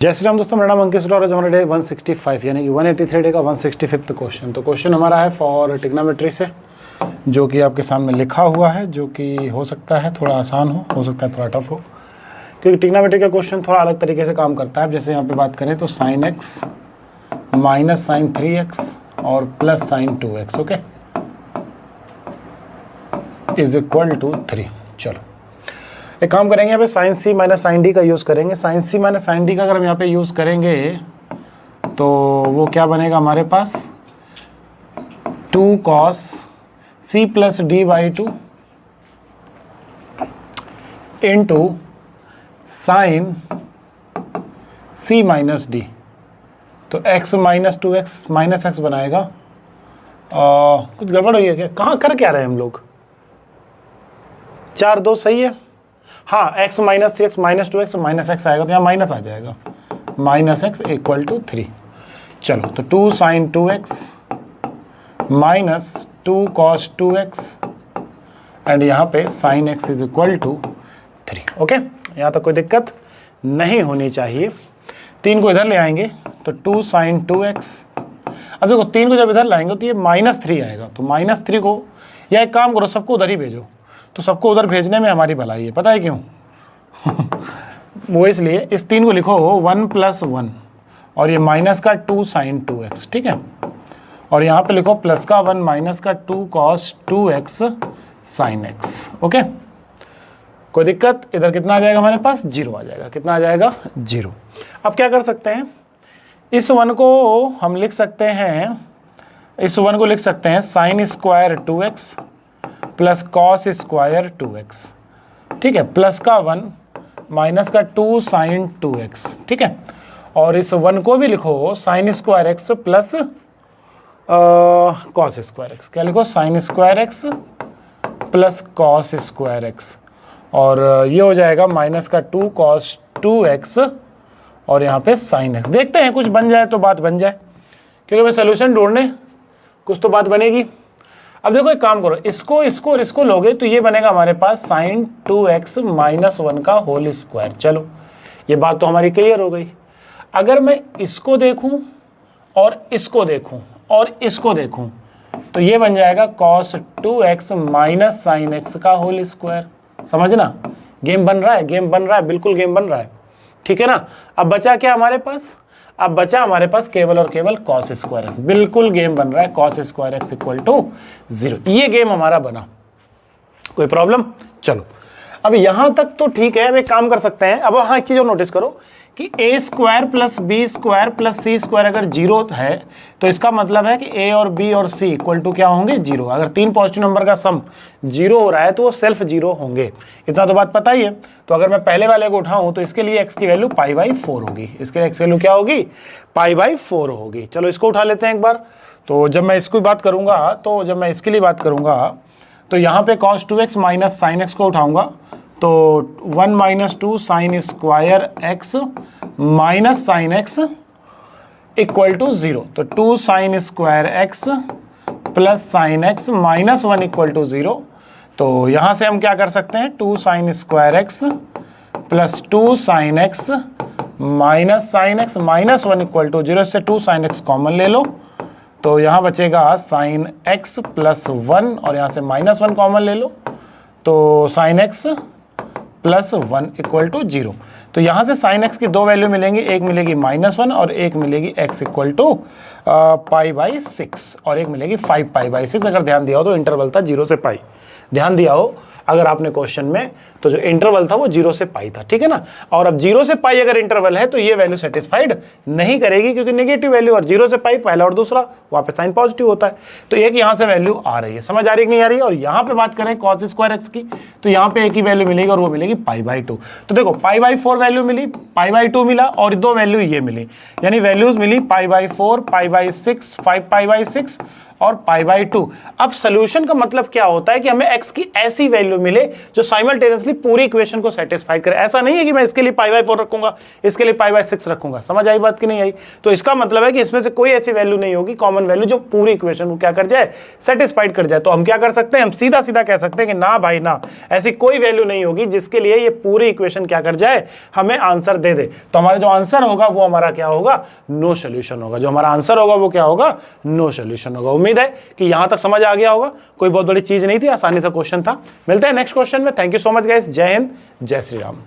जय श्री राम दोस्तों, मेरा नाम अंकित और आज हमारा डे 165 यानी कि 183 डे का 165th क्वेश्चन। तो क्वेश्चन हमारा है फॉर ट्रिग्नोमेट्री से, जो कि आपके सामने लिखा हुआ है, जो कि हो सकता है थोड़ा आसान हो सकता है थोड़ा टफ हो, क्योंकि ट्रिग्नोमेट्री का क्वेश्चन थोड़ा अलग तरीके से काम करता है। जैसे यहाँ पे बात करें तो sine x minus sine 3x और plus sine 2x okay is equal to 3। चलो एक काम करेंगे, यहाँ पे sine C minus sine D का यूज़ करेंगे। Sine C minus sine D का अगर हम यहाँ पे यूज़ करेंगे तो वो क्या बनेगा हमारे पास 2 cos C plus D by 2 into sine C minus D. तो x minus 2x minus x बनाएगा। कुछ गड़बड़ हुई है क्या? कहाँ कर क्या रहे हैं हम लोग? 4 2 सही है। हाँ, x minus 3x minus 2x minus x आएगा तो यहाँ माइनस आ जाएगा, माइनस एक्स इक्वल टू 3। चलो तो 2 sign 2x minus 2 cos 2x and यहाँ पे sine x is equal to 3। Okay, यहाँ तक कोई दिक्कत नहीं होनी चाहिए। 3 को इधर ले आएंगे तो 2 साइन 2x। अब देखो 3 को जब इधर लाएंगे तो ये माइनस 3 आएगा, तो माइनस 3 को, या एक काम करो सबको उधर ही भेजो, तो सबको उधर भेजने में हमारी भलाई है। पता है क्यों? वो इसलिए इस 3 को लिखो 1 प्लस 1 और ये माइनस का 2 साइन 2x, ठीक है। और यहाँ पे लिखो प्लस का 1 माइनस का 2 cos 2x sign x। Okay, कोई दिक्कत? इधर कितना आ जाएगा हमारे पास? 0 आ जाएगा। कितना आ जाएगा? 0। अब क्या कर सकते हैं, इस 1 को हम लिख सकते हैं, इस 1 को लिख सकते हैं sine square 2x plus cos square 2x, ठीक है, प्लस का 1 माइनस का 2 साइन 2x, ठीक है। और इस 1 को भी लिखो sign square x plus cos square x। क्या लिखो? Sign square x plus cos square x, और ये हो जाएगा माइनस का 2 कॉस 2x और यहाँ पे साइन x। देखते हैं कुछ बन जाए तो बात बन जाए, क्योंकि मैं सोल्यूशन ढूंढने कुछ तो बात बनेगी। अब देखो एक काम करो, इसको और इसको लोगे तो ये बनेगा हमारे पास साइन 2x माइनस 1 का होल स्क्वायर। चलो ये बात तो हमारी क्लियर हो गई। अगर मैं इसको देखूं और इसको देखूं और इसको देखूं तो ये बन जाएगा cos 2x minus sine x का होल स्क्वायर। समझना, गेम बन रहा है, गेम बन रहा है, बिल्कुल गेम बन रहा है, ठीक है ना। अब बचा क्या हमारे पास? अब बचा हमारे पास केवल और केवल cos स्क्वायर एक्स। बिल्कुल गेम बन रहा है, cos square x equal to 0। ये गेम हमारा बना, कोई प्रॉब्लम? चलो अब यहां तक तो ठीक है। अब एक काम कर सकते हैं, अब हाँ एक चीज और नोटिस करो कि a square plus b square plus c square अगर 0 है तो इसका मतलब है कि a और b और c इक्वल टू क्या होंगे? 0। अगर 3 पॉजिटिव नंबर का सम 0 हो रहा है तो वो सेल्फ 0 होंगे, इतना तो बात पता ही है। तो अगर मैं पहले वाले को उठाऊं तो इसके लिए x की वैल्यू π/4 होगी। इसके लिए x की वैल्यू क्या होगी? π/4 होगी। चलो इसको उठा लेते हैं एक बार। तो जब मैं इसकी बात करूंगा, तो जब मैं इसके लिए बात करूंगा तो यहाँ पे cos 2x minus sine x को उठाऊंगा तो 1 minus 2 sine square x minus sine x equal to 0। तो 2 sine square x plus sine x minus 1 equal to 0। तो यहाँ से हम क्या कर सकते हैं? 2 sine square x plus 2 sine x minus sine x minus 1 equal to 0 से 2 साइन x कॉमन ले लो, तो यहाँ बचेगा साइन x प्लस 1 और यहाँ से माइनस 1 कॉमन ले लो, तो sine x plus 1 equal to 0। तो यहाँ से साइन x की 2 वैल्यू मिलेंगी, एक मिलेगी -1 और एक मिलेगी x इक्वल टू π/6 और एक मिलेगी 5π/6। अगर ध्यान दिया हो तो इंटरवल था 0 से π। ध्यान दिया हो अगर आपने क्वेश्चन में, तो जो इंटरवल था वो 0 से π था, ठीक है ना। और अब 0 से π अगर इंटरवल है तो ये वैल्यू सेटिस्फाइड नहीं करेगी, क्योंकि नेगेटिव वैल्यू और 0 से π पहला और दूसरा, वहाँ पे साइन पॉजिटिव होता है। तो एक यहाँ से वैल्यू आ रही है, समझ आ रही है कि नहीं आ रही है। और यहाँ पे बात करें cos स्क्वायर एक्स की, तो यहाँ पे एक ही वैल्यू मिलेगी और वो मिलेगी π/2। तो देखो π/4 वैल्यू मिली, π/2 मिला और 2 वैल्यू ये मिली, यानी वैल्यूज मिली π/4, π/6, 5π/6 और π/2। अब सोल्यूशन का मतलब क्या होता है कि हमें x की ऐसी वैल्यू मिले जो साइमल्टेनियसली पूरी इक्वेशन को सेटिस्फाई करे। ऐसा नहीं है कि मैं इसके लिए π/4 रखूंगा, इसके लिए π/6 रखूंगा। समझ आई बात कि नहीं आई? तो इसका मतलब है कि इसमें से कोई ऐसी वैल्यू नहीं होगी कॉमन वैल्यू जो पूरी इक्वेशन को क्या कर जाए, सेटिस्फाइड कर जाए। तो हम क्या कर सकते हैं, हम सीधा सीधा कह सकते हैं कि ना भाई ना, ऐसी कोई वैल्यू नहीं होगी जिसके लिए ये पूरी इक्वेशन क्या कर जाए, हमें आंसर दे दे। तो हमारा जो आंसर होगा वो हमारा क्या होगा, नो सोल्यूशन होगा। जो हमारा आंसर होगा वो क्या होगा, नो सोल्यूशन होगा। उम्मीद है कि यहां तक समझ आ गया होगा, कोई बहुत बड़ी चीज नहीं थी, आसानी से क्वेश्चन था। मिलते हैं नेक्स्ट क्वेश्चन में। Thank you so much guys, जय हिंद, जय श्री राम।